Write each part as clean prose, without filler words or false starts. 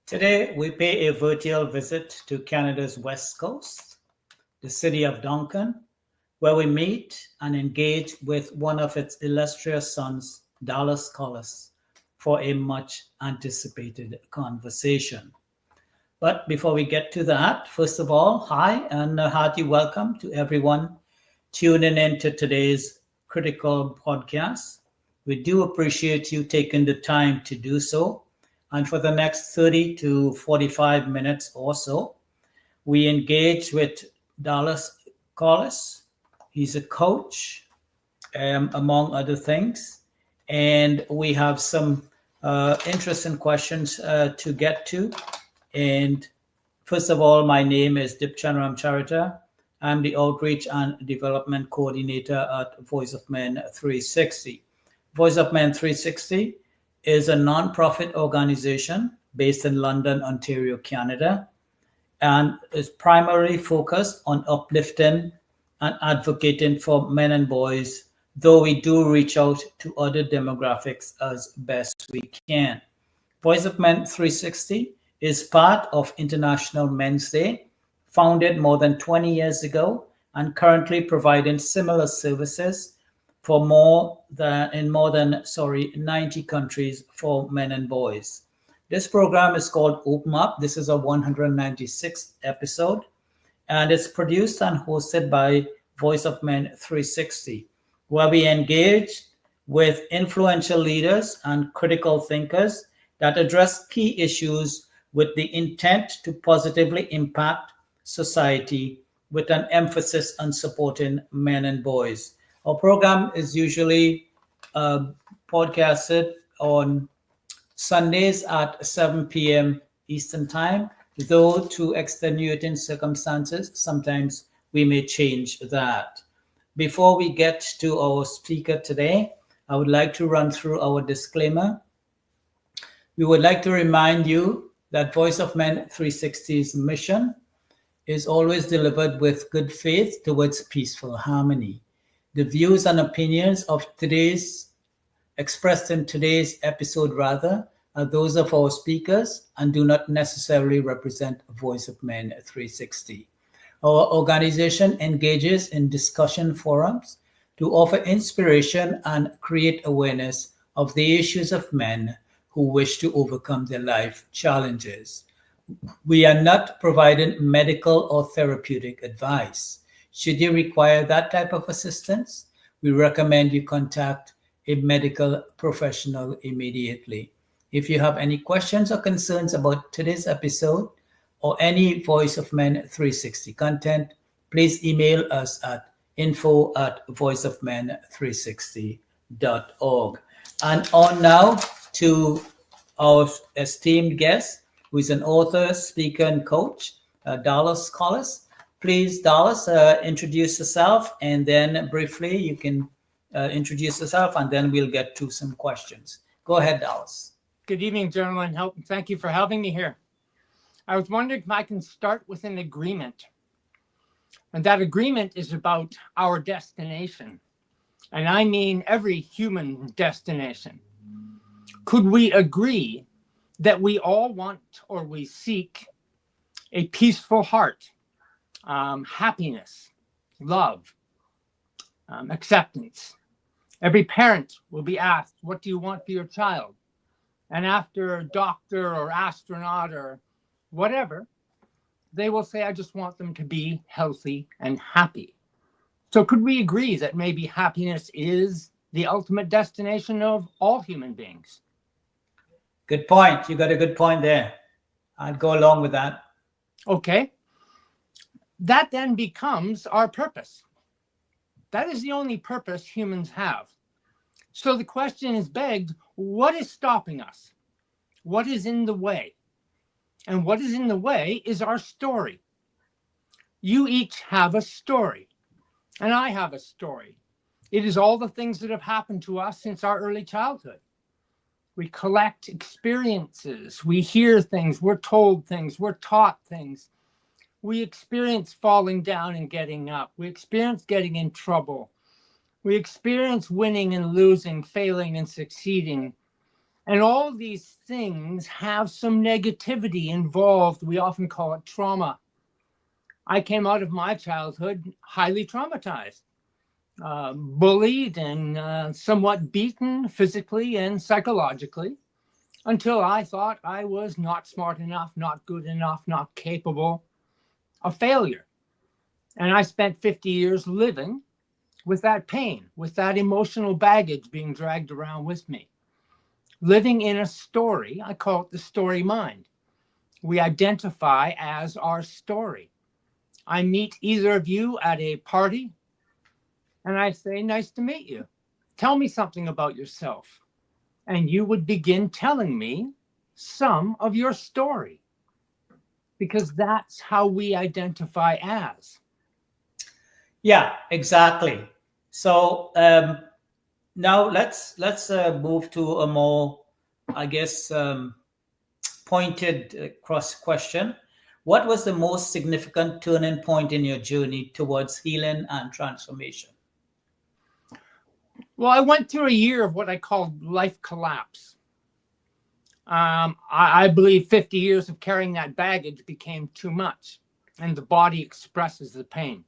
Today, we pay a virtual visit to Canada's West Coast, the city of Duncan, where we meet and engage with one of its illustrious sons, Dallas Collis, for a much anticipated conversation. But before we get to that, first of all, hi and a hearty welcome to everyone tuning in to today's critical podcast. We do appreciate you taking the time to do so. And for the next 30 to 45 minutes or so, we engage with Dallas Collis. He's a coach, among other things. And we have some interesting questions to get to. And first of all, my name is Dipchand Ramcharitar. I'm the Outreach and Development Coordinator at Voice of Men 360. Voice of Men 360 is a non-profit organization based in London, Ontario, Canada, and is primarily focused on uplifting and advocating for men and boys, though we do reach out to other demographics as best we can. Voice of Men 360 is part of International Men's Day, founded more than 20 years ago, and currently providing similar services for more than 90 countries for men and boys. This program is called Open Up. This is a 196th episode, and it's produced and hosted by Voice of Men 360, where we engage with influential leaders and critical thinkers that address key issues with the intent to positively impact society with an emphasis on supporting men and boys. Our program is usually podcasted on Sundays at 7 p.m. Eastern Time, though to extenuating circumstances, sometimes we may change that. Before we get to our speaker today, I would like to run through our disclaimer. We would like to remind you that Voice of Men 360's mission is always delivered with good faith towards peaceful harmony. The views and opinions expressed in today's episode are those of our speakers and do not necessarily represent Voice of Men 360. Our organization engages in discussion forums to offer inspiration and create awareness of the issues of men who wish to overcome their life challenges. We are not providing medical or therapeutic advice. Should you require that type of assistance, we recommend you contact a medical professional immediately. If you have any questions or concerns about today's episode or any Voice of Men 360 content, please email us at info@voiceofmen360.org. And on now to our esteemed guest, who is an author, speaker, and coach, Dallas Collis. Please, Dallas, introduce yourself, and then briefly you can introduce yourself, and then we'll get to some questions. Go ahead, Dallas. Good evening, gentlemen. Thank you for having me here. I was wondering if I can start with an agreement. And that agreement is about our destination. And I mean every human destination. Could we agree that we all want or we seek a peaceful heart, happiness, love, acceptance? Every parent will be asked, what do you want for your child? And after a doctor or astronaut or whatever, they will say, I just want them to be healthy and happy. So could we agree that maybe happiness is the ultimate destination of all human beings? Good point. You got a good point there. I'd go along with that. Okay. That then becomes our purpose. That is the only purpose humans have. So the question is begged, what is stopping us? What is in the way? And what is in the way is our story. You each have a story, and I have a story. It is all the things that have happened to us since our early childhood. We collect experiences, we hear things, we're told things, we're taught things. We experience falling down and getting up. We experience getting in trouble. We experience winning and losing, failing and succeeding. And all these things have some negativity involved. We often call it trauma. I came out of my childhood highly traumatized, bullied and somewhat beaten physically and psychologically, until I thought I was not smart enough, not good enough, not capable, a failure. And I spent 50 years living with that pain, with that emotional baggage being dragged around with me. Living in a story, I call it the story mind. We identify as our story. I meet either of you at a party and I say, nice to meet you. Tell me something about yourself. And you would begin telling me some of your story, because that's how we identify as. Yeah, exactly. So now let's move to a more, I guess, pointed cross question. What was the most significant turning point in your journey towards healing and transformation? Well, I went through a year of what I call life collapse. I believe 50 years of carrying that baggage became too much, and the body expresses the pain.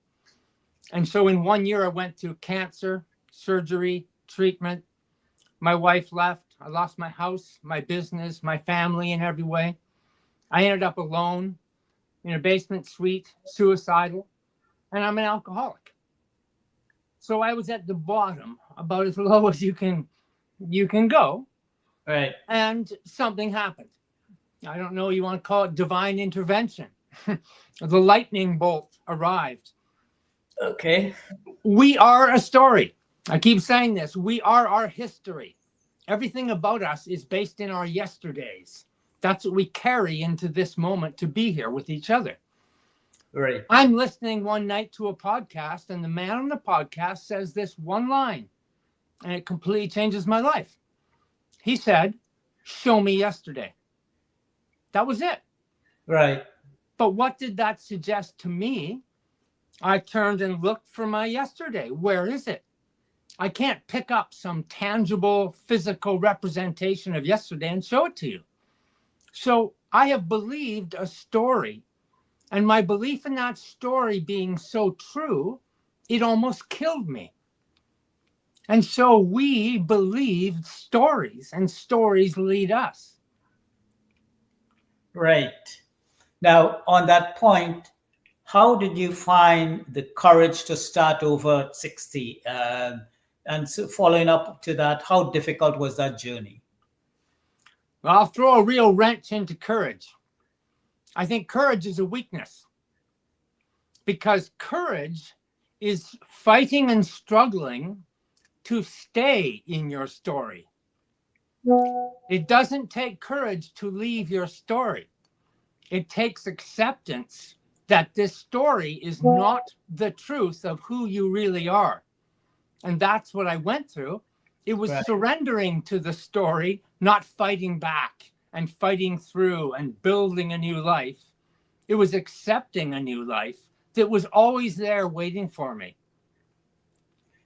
And so in 1 year, I went through cancer, surgery, treatment. My wife left. I lost my house, my business, my family in every way. I ended up alone in a basement suite, suicidal, and I'm an alcoholic. So I was at the bottom, about as low as you can go. Right. And something happened. I don't know, you want to call it divine intervention. The lightning bolt arrived. Okay. We are a story. I keep saying this. We are our history. Everything about us is based in our yesterdays. That's what we carry into this moment to be here with each other. Right. I'm listening one night to a podcast, and the man on the podcast says this one line, and it completely changes my life. He said, "Show me yesterday." That was it. Right. But what did that suggest to me? I turned and looked for my yesterday. Where is it? I can't pick up some tangible physical representation of yesterday and show it to you. So I have believed a story, and my belief in that story being so true, it almost killed me. And so we believed stories, and stories lead us. Right. Now, on that point, how did you find the courage to start over at 60? And so following up to that, how difficult was that journey? Well, I'll throw a real wrench into courage. I think courage is a weakness, because courage is fighting and struggling to stay in your story. It doesn't take courage to leave your story. It takes acceptance that this story is not the truth of who you really are. And that's what I went through. It was Right. surrendering to the story, not fighting back and fighting through and building a new life. It was accepting a new life that was always there waiting for me.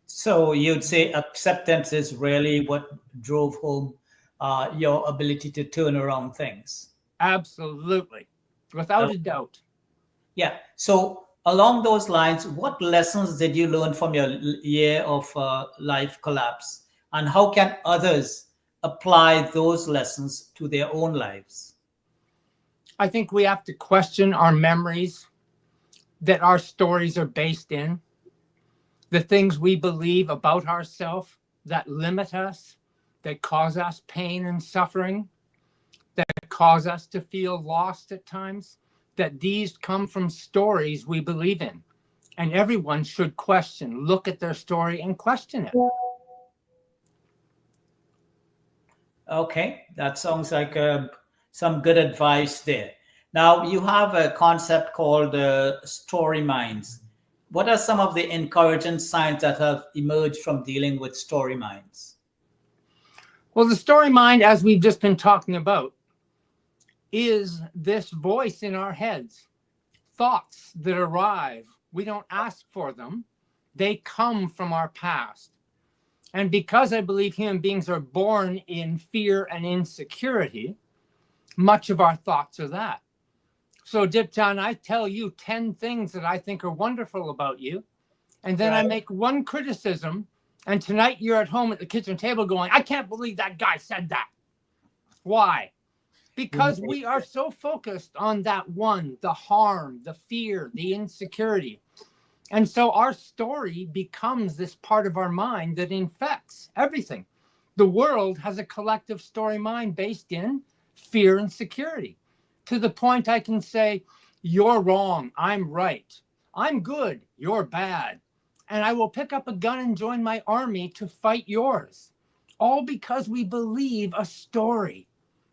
So you'd say acceptance is really what drove home your ability to turn around things. Absolutely. Without a doubt. Yeah. So along those lines, what lessons did you learn from your year of life collapse, and how can others apply those lessons to their own lives? I think we have to question our memories that our stories are based in, the things we believe about ourselves that limit us, that cause us pain and suffering, that cause us to feel lost at times, that these come from stories we believe in. And everyone should question, look at their story and question it. Okay, that sounds like some good advice there. Now, you have a concept called story minds. What are some of the encouraging signs that have emerged from dealing with story minds? Well, the story mind, as we've just been talking about, is this voice in our heads, thoughts that arrive. We don't ask for them. They come from our past. And because I believe human beings are born in fear and insecurity, much of our thoughts are that. So, Dipchand, I tell you 10 things that I think are wonderful about you. And then I make one criticism. And tonight you're at home at the kitchen table going, I can't believe that guy said that. Why? Because we are so focused on that one, the harm, the fear, the insecurity. And so our story becomes this part of our mind that infects everything. The world has a collective story mind based in fear and security, to the point I can say, you're wrong, I'm right. I'm good, you're bad. And I will pick up a gun and join my army to fight yours. All because we believe a story.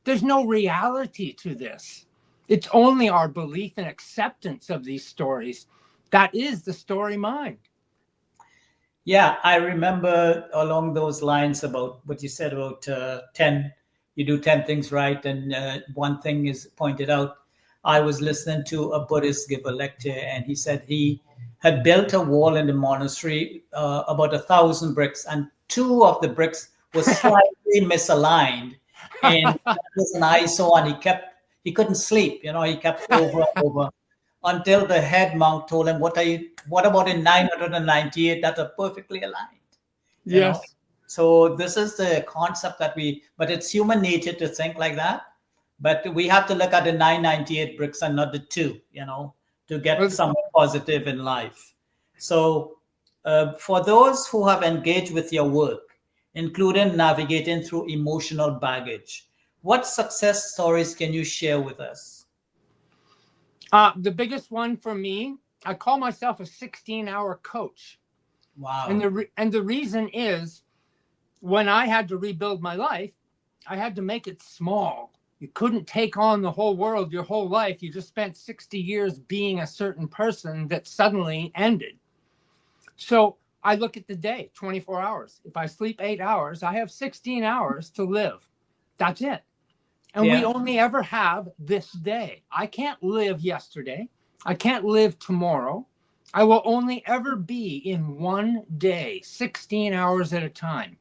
There's no reality to this. It's only our belief and acceptance of these stories. That is the story mind. Yeah, I remember along those lines about what you said about 10, you do 10 things right, and one thing is pointed out. I was listening to a Buddhist give a lecture, and he said he had built a wall in the monastery, about 1,000 bricks, and 2 of the bricks were slightly misaligned. And that was an eyesore, and he couldn't sleep, he kept over and over until the head monk told him, what about in 998 that are perfectly aligned? Yes. So this is the concept but it's human nature to think like that. But we have to look at the 998 bricks and not the 2, to get something positive in life. So for those who have engaged with your work, including navigating through emotional baggage, what success stories can you share with us? The biggest one for me, I call myself a 16-hour coach. Wow. And the reason is, when I had to rebuild my life, I had to make it small. You couldn't take on the whole world your whole life. You just spent 60 years being a certain person that suddenly ended. So I look at the day, 24 hours. If I sleep 8 hours, I have 16 hours to live. That's it. And we only ever have this day. I can't live yesterday. I can't live tomorrow. I will only ever be in one day, 16 hours at a time.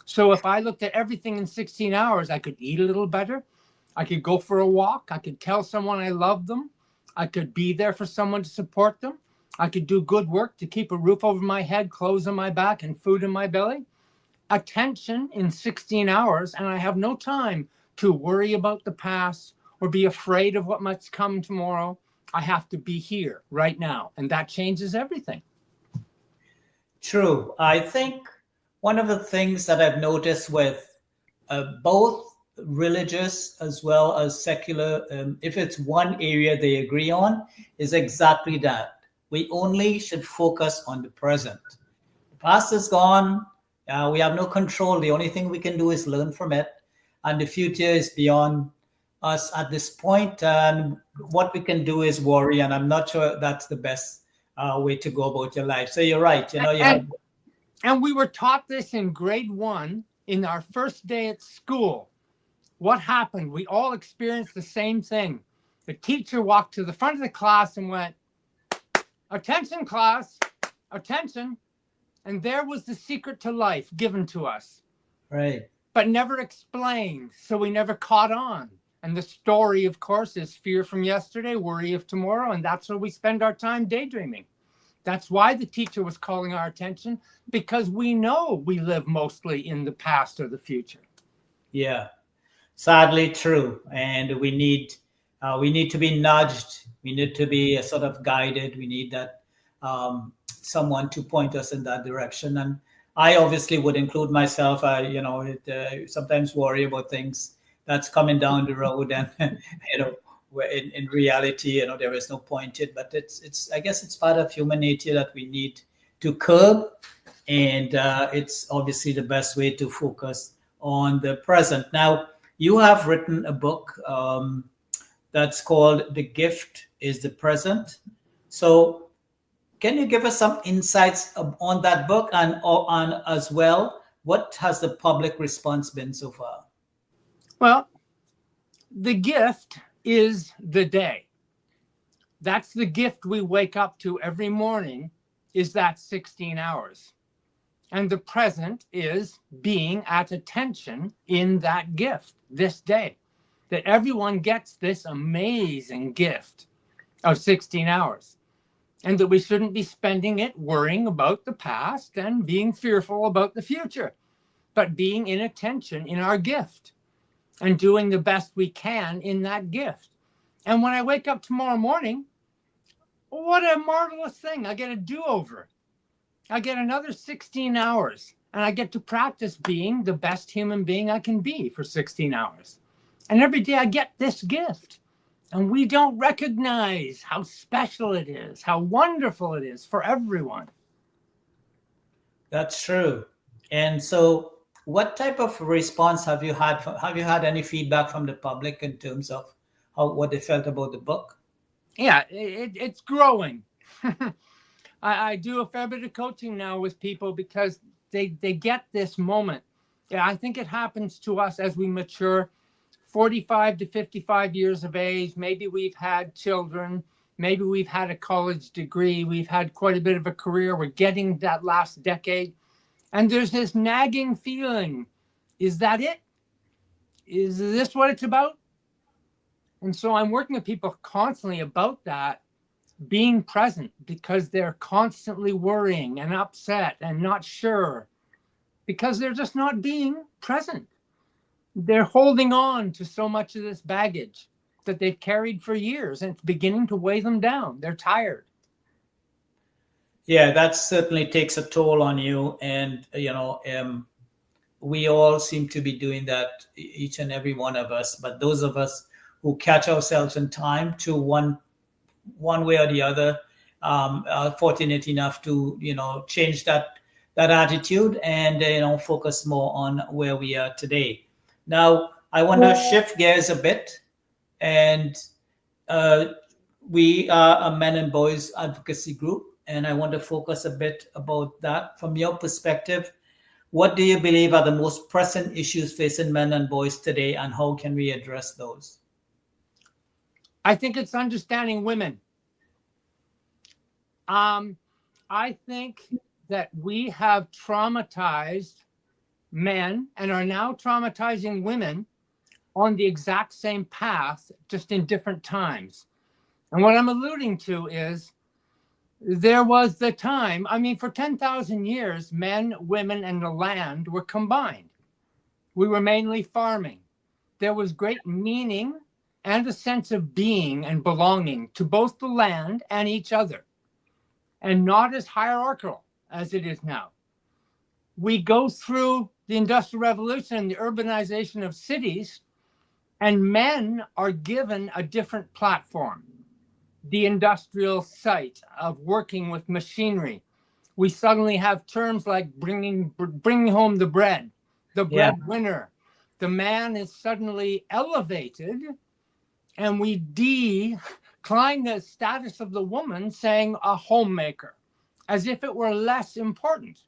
So if I looked at everything in 16 hours, I could eat a little better. I could go for a walk. I could tell someone I love them. I could be there for someone to support them. I could do good work to keep a roof over my head, clothes on my back, and food in my belly. Attention in 16 hours, and I have no time to worry about the past or be afraid of what might come tomorrow. I have to be here right now, and that changes everything. True. I think one of the things that I've noticed with both religious as well as secular, if it's one area they agree on, is exactly that. We only should focus on the present. The past is gone. We have no control. The only thing we can do is learn from it. And the future is beyond us at this point. And what we can do is worry. And I'm not sure that's the best way to go about your life. So you're right. And we were taught this in grade 1 in our first day at school. What happened? We all experienced the same thing. The teacher walked to the front of the class and went, "Attention, class, attention." And there was the secret to life given to us. Right. But never explained. So we never caught on. And the story, of course, is fear from yesterday, worry of tomorrow. And that's where we spend our time daydreaming. That's why the teacher was calling our attention, because we know we live mostly in the past or the future. Yeah. Sadly true. And we need to be nudged. We need to be sort of guided. We need that someone to point us in that direction. And I obviously would include myself. Sometimes worry about things that's coming down the road, and in reality, there is no point in it. But it's I guess it's part of human nature that we need to curb, and it's obviously the best way to focus on the present. Now, you have written a book that's called "The Gift Is the Present." So, can you give us some insights on that book, and on as well, what has the public response been so far? Well, the gift is the day. That's the gift we wake up to every morning, is that 16 hours. And the present is being at attention in that gift this day. That everyone gets this amazing gift of 16 hours. And that we shouldn't be spending it worrying about the past and being fearful about the future, but being in attention in our gift and doing the best we can in that gift. And when I wake up tomorrow morning, what a marvelous thing. I get a do-over. I get another 16 hours, and I get to practice being the best human being I can be for 16 hours. And every day I get this gift. And we don't recognize how special it is, how wonderful it is for everyone. That's true. And so, what type of response have you had? Have you had any feedback from the public in terms of what they felt about the book? Yeah, it's growing. I do a fair bit of coaching now with people because they get this moment. Yeah, I think it happens to us as we mature. 45 to 55 years of age, maybe we've had children, maybe we've had a college degree, we've had quite a bit of a career, we're getting that last decade, and there's this nagging feeling, is that it? Is this what it's about? And so I'm working with people constantly about that, being present, because they're constantly worrying and upset and not sure, because they're just not being present. They're holding on to so much of this baggage that they've carried for years, and it's beginning to weigh them down. They're tired. Yeah, that certainly takes a toll on you. And, we all seem to be doing that, each and every one of us. But those of us who catch ourselves in time to one way or the other, are fortunate enough to, change that attitude and, focus more on where we are today. Now, I want to shift gears a bit, and we are a men and boys advocacy group, and I want to focus a bit about that. From your perspective, what do you believe are the most pressing issues facing men and boys today, and how can we address those? I think it's understanding women. I think that we have traumatized men and are now traumatizing women on the exact same path, just in different times. And what I'm alluding to is there was the time, for 10,000 years, men, women, and the land were combined. We were mainly farming. There was great meaning and a sense of being and belonging to both the land and each other, and not as hierarchical as it is now. We go through the Industrial Revolution and the urbanization of cities, and men are given a different platform. The industrial site of working with machinery. We suddenly have terms like bringing home the bread, the breadwinner. The man is suddenly elevated, and we decline the status of the woman, saying a homemaker, as if it were less important.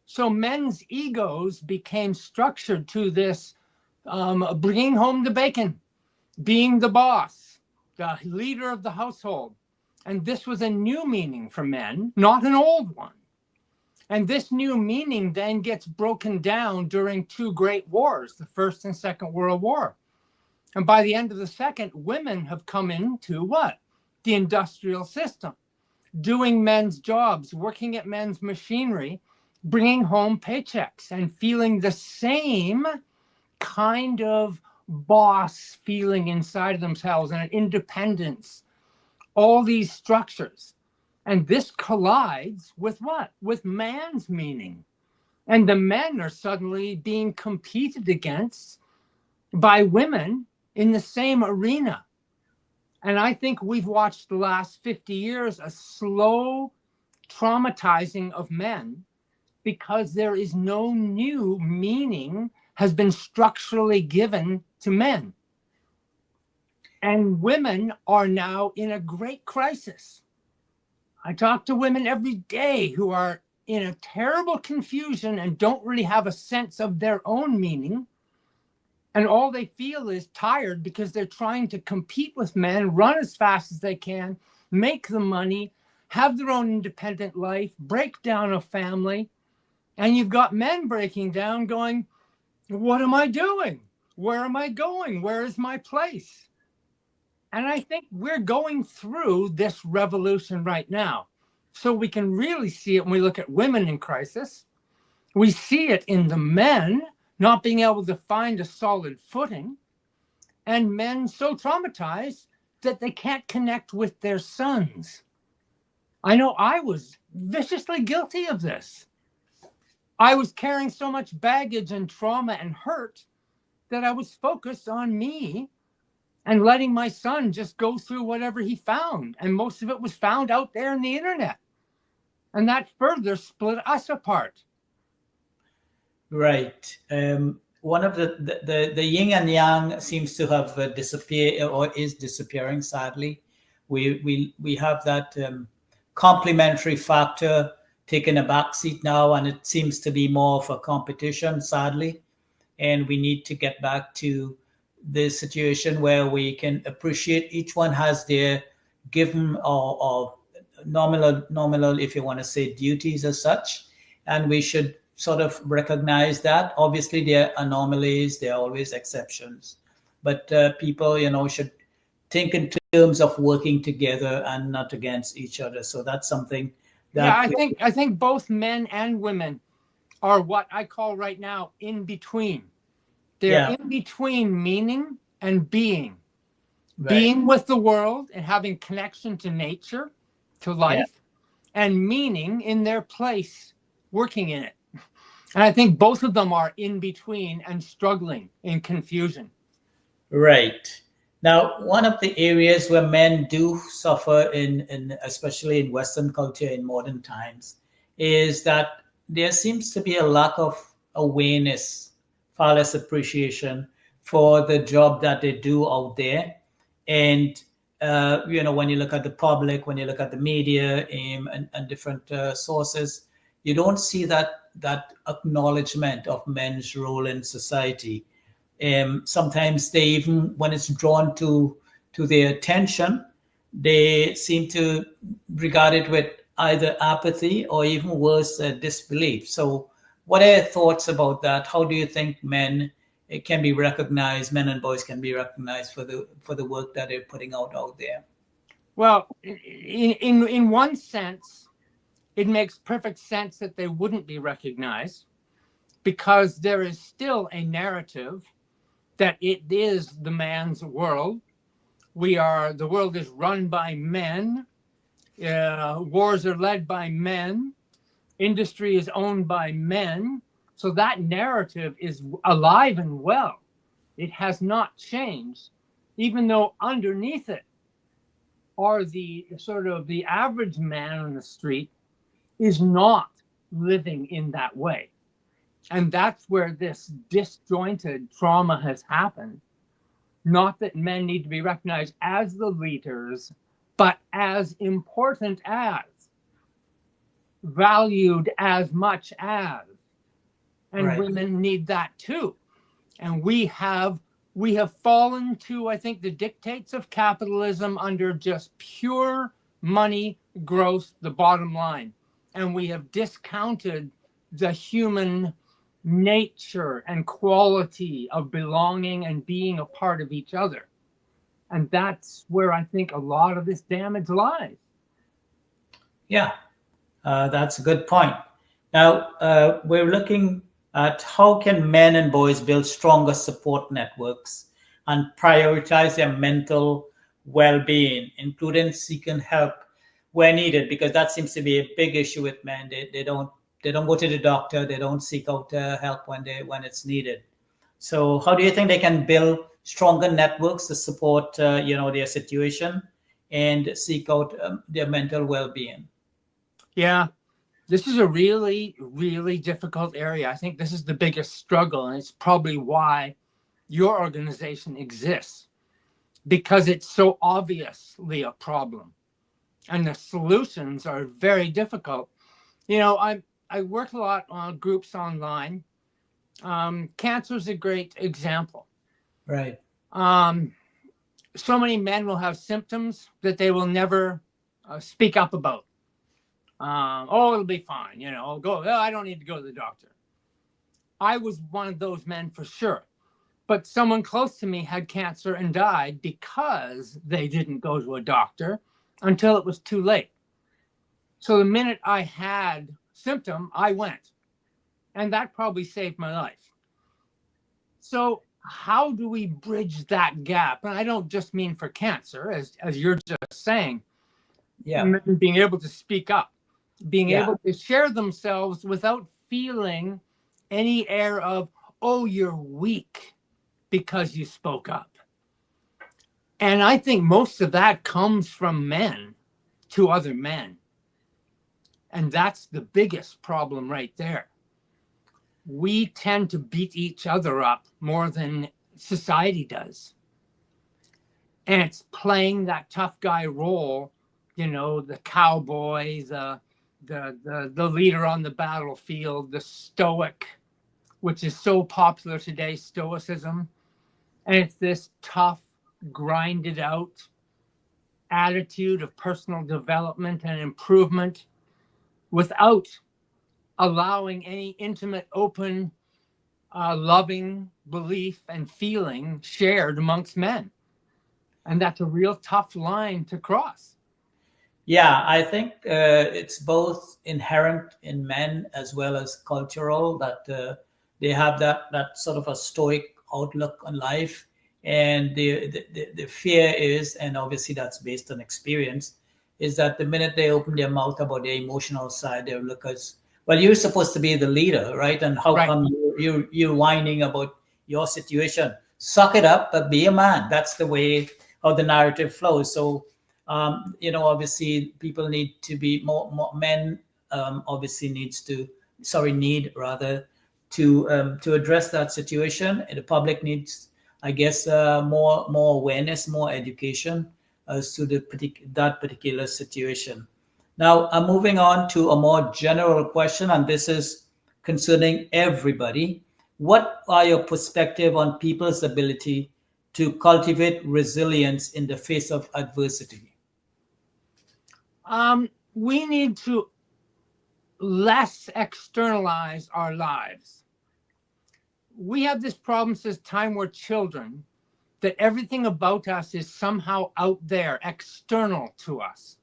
So men's egos became structured to this bringing home the bacon, being the boss, the leader of the household. And this was a new meaning for men, not an old one. And this new meaning then gets broken down during two great wars, the First and Second World War. And by the end of the second, women have come into what? The industrial system, doing men's jobs, working at men's machinery, bringing home paychecks and feeling the same kind of boss feeling inside of themselves and an independence, all these structures. And this collides with what? With man's meaning. And the men are suddenly being competed against by women in the same arena. And I think we've watched the last 50 years a slow traumatizing of men, because there is no new meaning has been structurally given to men. And women are now in a great crisis. I talk to women every day who are in a terrible confusion and don't really have a sense of their own meaning. And all they feel is tired because they're trying to compete with men, run as fast as they can, make the money, have their own independent life, break down a family. And you've got men breaking down going, what am I doing? Where am I going? Where is my place? And I think we're going through this revolution right now. So we can really see it when we look at women in crisis. We see it in the men not being able to find a solid footing, and men so traumatized that they can't connect with their sons. I know I was viciously guilty of this. I was carrying so much baggage and trauma and hurt that I was focused on me and letting my son just go through whatever he found. And most of it was found out there in the internet. And that further split us apart. Right. One of the yin and yang seems to have disappeared, or is disappearing, sadly. We have that complementary factor taking a backseat now, and it seems to be more of a competition, sadly. And we need to get back to the situation where we can appreciate each one has their given or nominal, if you want to say, duties as such, and we should sort of recognize that. Obviously, there are anomalies, there are always exceptions, but people, should think in terms of working together and not against each other. So that's something that I think both men and women are what I call right now in between. They're in between meaning and being. Right. Being with the world and having connection to nature, to life, and meaning in their place, working in it. And I think both of them are in between and struggling in confusion. Right. Now, one of the areas where men do suffer in especially in Western culture in modern times, is that there seems to be a lack of awareness, far less appreciation for the job that they do out there. And, when you look at the public, when you look at the media and different sources, you don't see that acknowledgement of men's role in society. Sometimes they even, when it's drawn to their attention, they seem to regard it with either apathy or even worse, disbelief. So what are your thoughts about that? How do you think men can be recognized, men and boys can be recognized for the work that they're putting out there? Well, in one sense, it makes perfect sense that they wouldn't be recognized, because there is still a narrative that it is the man's world. The world is run by men. Wars are led by men. Industry is owned by men. So that narrative is alive and well. It has not changed, even though underneath it are the sort of the average man on the street is not living in that way. And that's where this disjointed trauma has happened. Not that men need to be recognized as the leaders, but as important as, valued as much as. And right. Women need that too. And we have fallen to, I think, the dictates of capitalism under just pure money growth, the bottom line. And we have discounted the human nature and quality of belonging and being a part of each other. And that's where I think a lot of this damage lies. Yeah, that's a good point. Now, we're looking at how can men and boys build stronger support networks and prioritize their mental well-being, including seeking help where needed, because that seems to be a big issue with men. They don't go to the doctor. They don't seek out help when it's needed. So how do you think they can build stronger networks to support their situation and seek out their mental well-being? Yeah, this is a really, really difficult area. I think this is the biggest struggle, and it's probably why your organization exists, because it's so obviously a problem and the solutions are very difficult. I work a lot on groups online. Cancer is a great example. Right. So many men will have symptoms that they will never speak up about. Oh, it'll be fine. I'll go. Oh, I don't need to go to the doctor. I was one of those men for sure. But someone close to me had cancer and died because they didn't go to a doctor until it was too late. So the minute I had symptom, I went. And that probably saved my life. So how do we bridge that gap? And I don't just mean for cancer, as you're just saying. Yeah. Being able to speak up, being Yeah. able to share themselves without feeling any air of, oh, you're weak because you spoke up. And I think most of that comes from men to other men. And that's the biggest problem right there. We tend to beat each other up more than society does. And it's playing that tough guy role, the cowboy, the leader on the battlefield, the stoic, which is so popular today, stoicism. And it's this tough, grinded out attitude of personal development and improvement without allowing any intimate, open, loving belief and feeling shared amongst men. And that's a real tough line to cross. Yeah, I think it's both inherent in men as well as cultural, that they have that sort of a stoic outlook on life, and the fear is, and obviously that's based on experience, is that the minute they open their mouth about their emotional side, they'll look as, well, you're supposed to be the leader, right? And how Right. come you're whining about your situation? Suck it up, but be a man. That's the way how the narrative flows. So obviously people need to be more men, obviously need rather to address that situation. And the public needs, I guess, more awareness, more education as to that particular situation. Now, I'm moving on to a more general question, and this is concerning everybody. What are your perspective on people's ability to cultivate resilience in the face of adversity? We need to less externalize our lives. We have this problem since time we're children, that everything about us is somehow out there, external to us.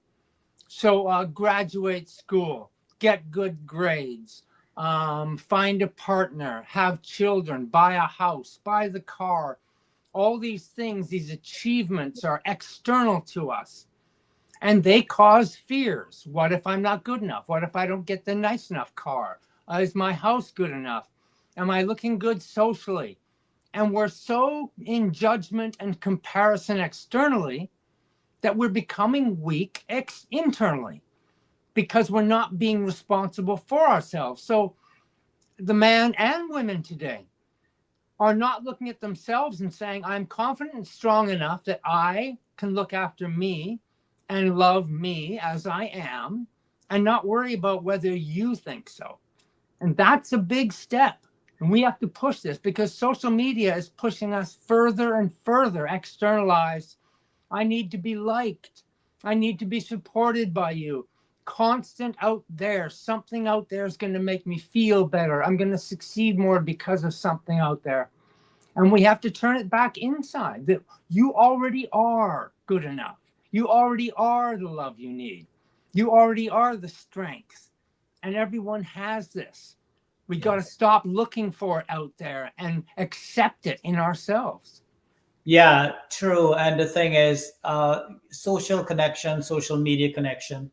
So graduate school, get good grades, find a partner, have children, buy a house, buy the car. All these things, these achievements are external to us. And they cause fears. What if I'm not good enough? What if I don't get the nice enough car? Is my house good enough? Am I looking good socially? And we're so in judgment and comparison externally that we're becoming weak internally because we're not being responsible for ourselves. So the man and women today are not looking at themselves and saying, I'm confident and strong enough that I can look after me and love me as I am and not worry about whether you think so. And that's a big step. And we have to push this because social media is pushing us further and further, externalized. I need to be liked. I need to be supported by you. Constant out there. Something out there is going to make me feel better. I'm going to succeed more because of something out there. And we have to turn it back inside, that you already are good enough. You already are the love you need. You already are the strength. And everyone has this. We got to stop looking for it out there and accept it in ourselves. Yeah, true. And the thing is, social connection, social media connection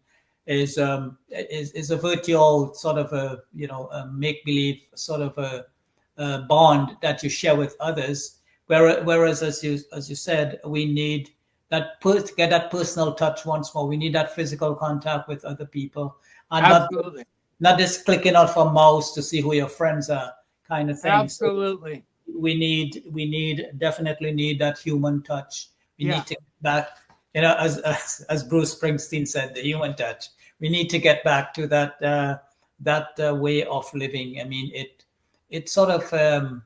is a virtual sort of a make believe sort of a bond that you share with others. Whereas, as you said, we need to get that personal touch once more. We need that physical contact with other people, and Absolutely. not just clicking off a mouse to see who your friends are, kind of thing. Absolutely. So we definitely need that human touch. We need to get back, as Bruce Springsteen said, the human touch. We need to get back to that way of living. I mean, it sort of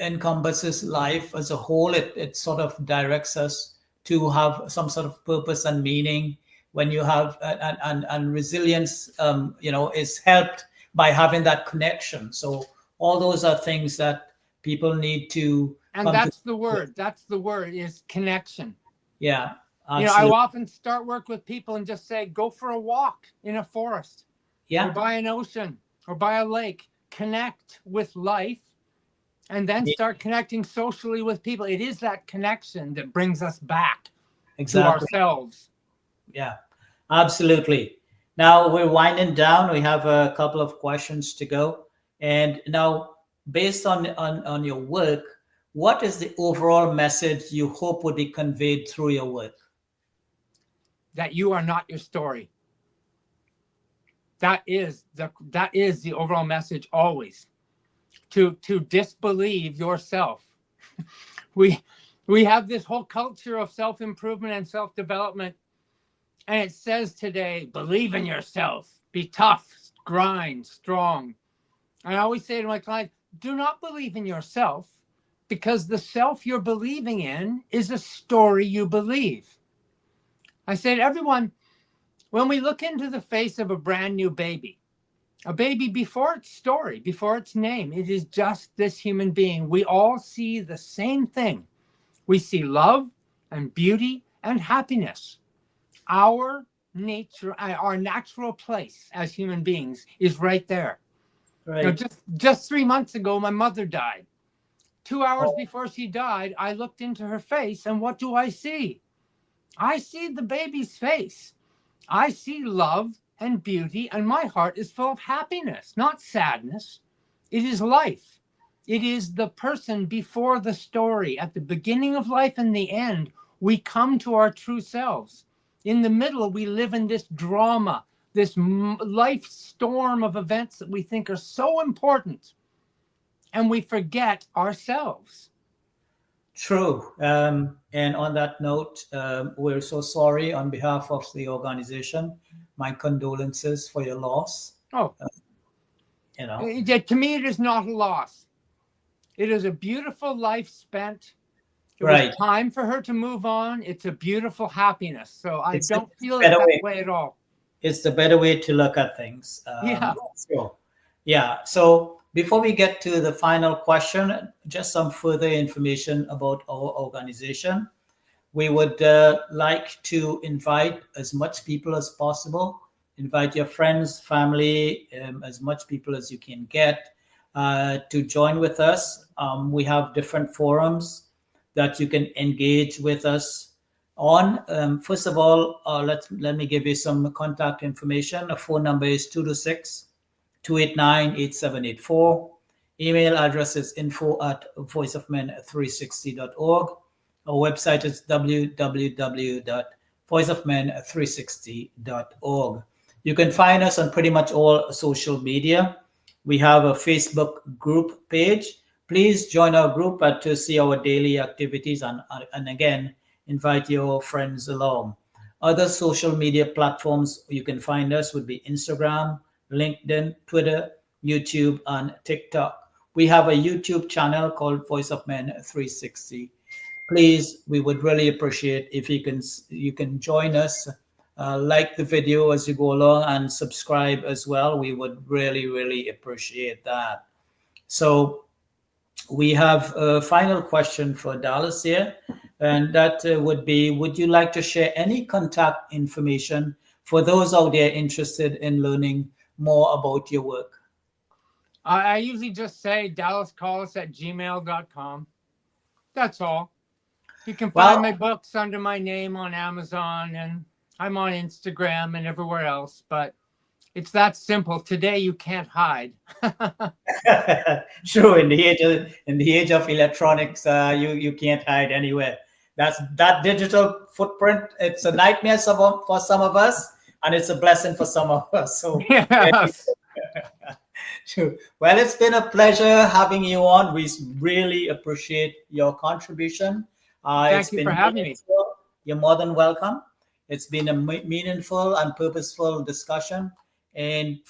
encompasses life as a whole. It sort of directs us to have some sort of purpose and meaning. when you have and resilience, is helped by having that connection. So all those are things that people need to And come that's to. the word. That's the word, is connection. Yeah, You know, I absolutely. often start work with people and just say, go for a walk in a forest or Yeah, by an ocean or by a lake. Connect with life and then yeah, start connecting socially with people. It is that connection that brings us back to exactly. ourselves. Yeah, absolutely. Now we're winding down. We have a couple of questions to go. And now, based on your work, what is the overall message you hope would be conveyed through your work? That you are not your story. That is the overall message always. To disbelieve yourself. We we have this whole culture of self-improvement and self-development, and it says today, believe in yourself, be tough, grind, strong. I always say to my clients, do not believe in yourself, because the self you're believing in is a story you believe. I say to everyone, when we look into the face of a brand new baby, a baby before its story, before its name, it is just this human being. We all see the same thing. We see love and beauty and happiness. Our nature, our natural place as human beings is right there. You know, Right. just 3 months ago, my mother died. 2 hours Oh, before she died, I looked into her face, and what do I see? I see the baby's face. I see love and beauty, and my heart is full of happiness, not sadness. It is life. It is the person before the story. At the beginning of life and the end, we come to our true selves. In the middle, we live in this drama, this life storm of events that we think are so important, and we forget ourselves. true. And on that note, we're so sorry on behalf of the organization. My condolences for your loss. Oh, You know, to me, it is not a loss. It is a beautiful life spent. It was right. time for her to move on. It's a beautiful happiness. So I It's don't the feel it better that way. way at all. It's the better way to look at things. Yeah. Sure. Yeah. So before we get to the final question, just some further information about our organization. We would like to invite as much people as possible. Invite your friends, family, as much people as you can get to join with us. We have different forums that you can engage with us on. First of all, let me give you some contact information. The phone number is 226-289-8784. Email address is info@voiceofmen360.org. Our website is www.voiceofmen360.org. You can find us on pretty much all social media. We have a Facebook group page. Please join our group to see our daily activities and again, invite your friends along. Other social media platforms you can find us would be Instagram, LinkedIn, Twitter, YouTube, and TikTok. We have a YouTube channel called Voice of Men 360. Please, we would really appreciate if you can join us, like the video as you go along, and subscribe as well. We would really appreciate that. So we have a final question for Dallas here, and that would be: would you like to share any contact information for those out there interested in learning more about your work? I usually just say dallascollis@gmail.com. That's all. You can find Well, my books under my name on Amazon, and I'm on Instagram and everywhere else. But it's that simple. Today, you can't hide. true. In the age of electronics, you can't hide anywhere. That digital footprint. It's a nightmare for some of us, and it's a blessing for some of us. So, Yes. true. Well, it's been a pleasure having you on. We really appreciate your contribution. It's Thank you for been having me. meaningful. You're more than welcome. It's been a meaningful and purposeful discussion. And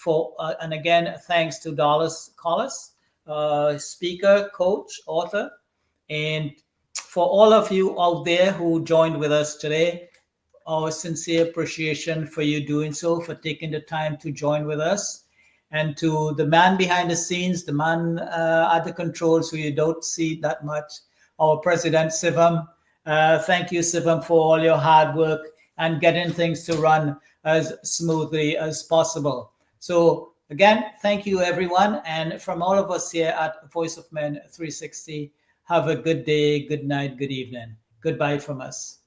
again, thanks to Dallas Collis, speaker, coach, author, and for all of you out there who joined with us today. our sincere appreciation for you doing so, for taking the time to join with us. And to the man behind the scenes, the man at the controls who you don't see that much, our President Sivam. Thank you, Sivam, for all your hard work and getting things to run as smoothly as possible. So again, thank you, everyone. And from all of us here at Voice of Men 360, have a good day, good night, good evening. Goodbye from us.